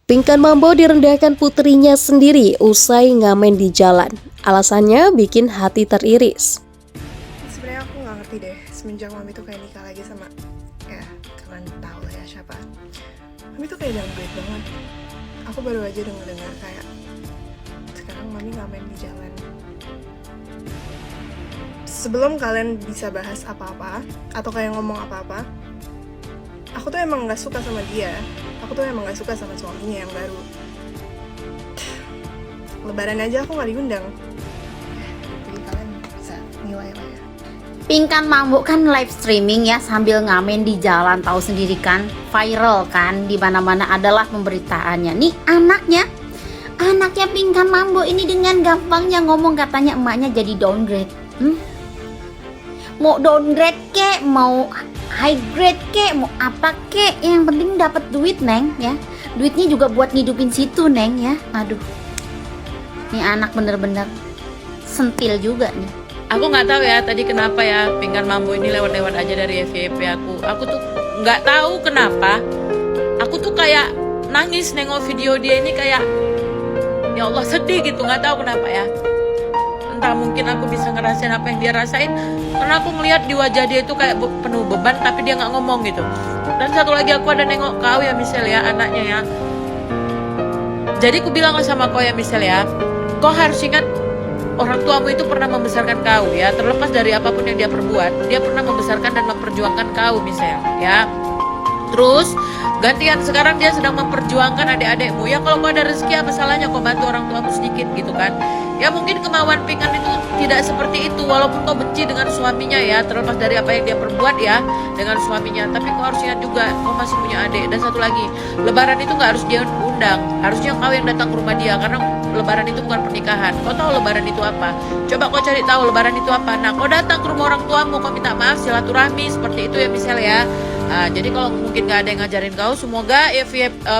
Pinkan Mambo direndahkan putrinya sendiri usai ngamen di jalan. Alasannya bikin hati teriris. Sebenarnya aku nggak ngerti deh semenjak Mami tuh kayak nikah lagi sama kalian tahu lah ya siapa. Mami tuh kayak downgrade banget. Aku baru aja dengar kayak sekarang Mami ngamen di jalan. Sebelum kalian bisa bahas apa-apa atau kayak ngomong apa-apa, aku tuh emang nggak suka sama dia. Aku tuh emang gak suka sama suaminya yang baru. Lebaran aja aku gak diundang. Jadi kalian bisa nilai lah ya. Pinkan Mambo kan live streaming ya sambil ngamen di jalan, tahu sendiri kan, viral kan, di mana-mana adalah pemberitaannya. Nih anaknya Pinkan Mambo ini dengan gampangnya ngomong katanya emaknya jadi downgrade. Mau downgrade kek, mau high grade kek, mau apa kek, yang penting dapat duit neng ya. Duitnya juga buat ngidupin situ neng ya. Aduh, nih anak bener-bener sentil juga nih. Aku nggak tahu ya tadi kenapa ya Pinkan Mambo ini lewat-lewat aja dari FYP aku. Aku tuh nggak tahu kenapa. Aku tuh kayak nangis nengok video dia ini, kayak ya Allah sedih gitu, nggak tahu kenapa ya. Entah mungkin aku bisa ngerasain apa yang dia rasain, karena aku ngelihat di wajah dia itu kayak penuh beban tapi dia nggak ngomong gitu. Dan satu lagi aku ada nengok kau ya Michelle ya, anaknya ya. Jadi aku bilang sama kau ya Michelle ya, kau harus ingat orang tuamu itu pernah membesarkan kau ya, terlepas dari apapun yang dia perbuat, dia pernah membesarkan dan memperjuangkan kau Michelle ya. Terus gantian sekarang dia sedang memperjuangkan adik-adikmu ya. Kalau kau ada rezeki apa salahnya kau bantu orang tuamu sedikit gitu kan. Ya mungkin kemauan Pinkan itu tidak seperti itu, walaupun kau benci dengan suaminya ya, terlepas dari apa yang dia perbuat ya dengan suaminya. Tapi kau harus ingat juga kau masih punya adik. Dan satu lagi, lebaran itu gak harus dia undang, harusnya kau yang datang ke rumah dia, karena lebaran itu bukan pernikahan. Kau tahu lebaran itu apa? Coba kau cari tahu lebaran itu apa. Nah kau datang ke rumah orang tuamu, kau minta maaf, silaturahmi, seperti itu ya Michelle ya. Jadi kalau mungkin gak ada yang ngajarin kau, semoga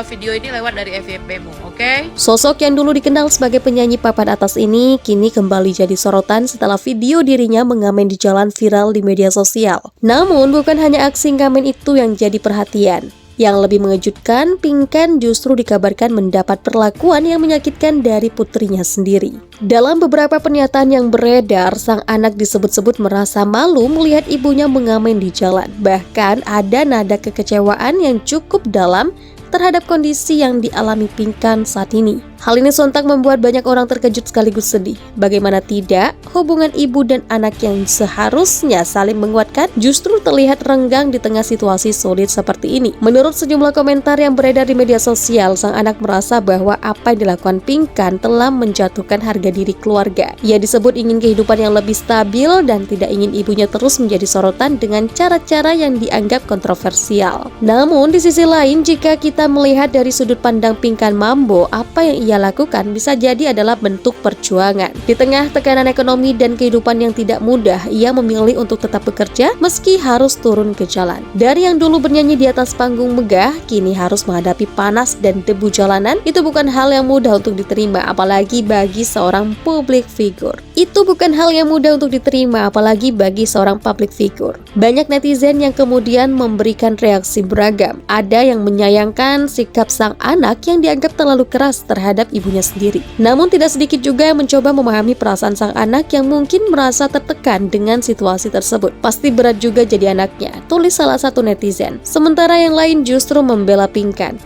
video ini lewat dari FYP-mu, oke? Sosok yang dulu dikenal sebagai penyanyi papan atas ini kini kembali jadi sorotan setelah video dirinya mengamen di jalan viral di media sosial. Namun bukan hanya aksi ngamen itu yang jadi perhatian. Yang lebih mengejutkan, Pinkan justru dikabarkan mendapat perlakuan yang menyakitkan dari putrinya sendiri. Dalam beberapa pernyataan yang beredar, sang anak disebut-sebut merasa malu melihat ibunya mengamen di jalan. Bahkan ada nada kekecewaan yang cukup dalam terhadap kondisi yang dialami Pinkan saat ini. Hal ini sontak membuat banyak orang terkejut sekaligus sedih. Bagaimana tidak, hubungan ibu dan anak yang seharusnya saling menguatkan justru terlihat renggang di tengah situasi sulit seperti ini. Menurut sejumlah komentar yang beredar di media sosial, sang anak merasa bahwa apa yang dilakukan Pinkan telah menjatuhkan harga diri keluarga. Ia disebut ingin kehidupan yang lebih stabil dan tidak ingin ibunya terus menjadi sorotan dengan cara-cara yang dianggap kontroversial. Namun di sisi lain, jika kita melihat dari sudut pandang Pinkan Mambo, apa yang ia lakukan bisa jadi adalah bentuk perjuangan. Di tengah tekanan ekonomi dan kehidupan yang tidak mudah, ia memilih untuk tetap bekerja meski harus turun ke jalan. Dari yang dulu bernyanyi di atas panggung megah, kini harus menghadapi panas dan debu jalanan. Itu bukan hal yang mudah untuk diterima, apalagi bagi seorang public figure. Itu bukan hal yang mudah untuk diterima, apalagi bagi seorang public figure. Banyak netizen yang kemudian memberikan reaksi beragam. Ada yang menyayangkan sikap sang anak yang dianggap terlalu keras terhadap ibunya sendiri. Namun tidak sedikit juga yang mencoba memahami perasaan sang anak yang mungkin merasa tertekan dengan situasi tersebut. Pasti berat juga jadi anaknya, tulis salah satu netizen. Sementara yang lain justru membela Pinkan.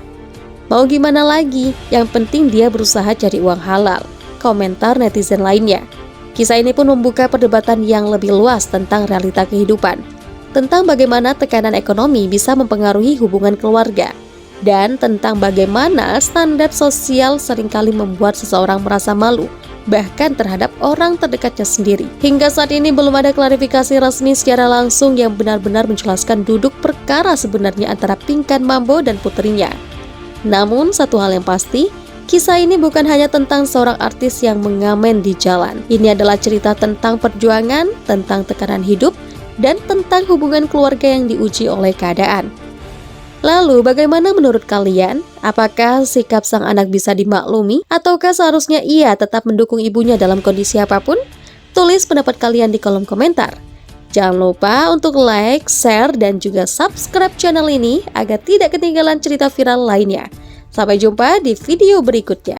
Mau gimana lagi, yang penting dia berusaha cari uang halal, komentar netizen lainnya. Kisah ini pun membuka perdebatan yang lebih luas tentang realita kehidupan, tentang bagaimana tekanan ekonomi bisa mempengaruhi hubungan keluarga, dan tentang bagaimana standar sosial seringkali membuat seseorang merasa malu, bahkan terhadap orang terdekatnya sendiri. Hingga saat ini belum ada klarifikasi resmi secara langsung yang benar-benar menjelaskan duduk perkara sebenarnya antara Pinkan Mambo dan putrinya. Namun satu hal yang pasti, kisah ini bukan hanya tentang seorang artis yang mengamen di jalan. Ini adalah cerita tentang perjuangan, tentang tekanan hidup, dan tentang hubungan keluarga yang diuji oleh keadaan. Lalu bagaimana menurut kalian? Apakah sikap sang anak bisa dimaklumi? Ataukah seharusnya ia tetap mendukung ibunya dalam kondisi apapun? Tulis pendapat kalian di kolom komentar. Jangan lupa untuk like, share, dan juga subscribe channel ini agar tidak ketinggalan cerita viral lainnya. Sampai jumpa di video berikutnya.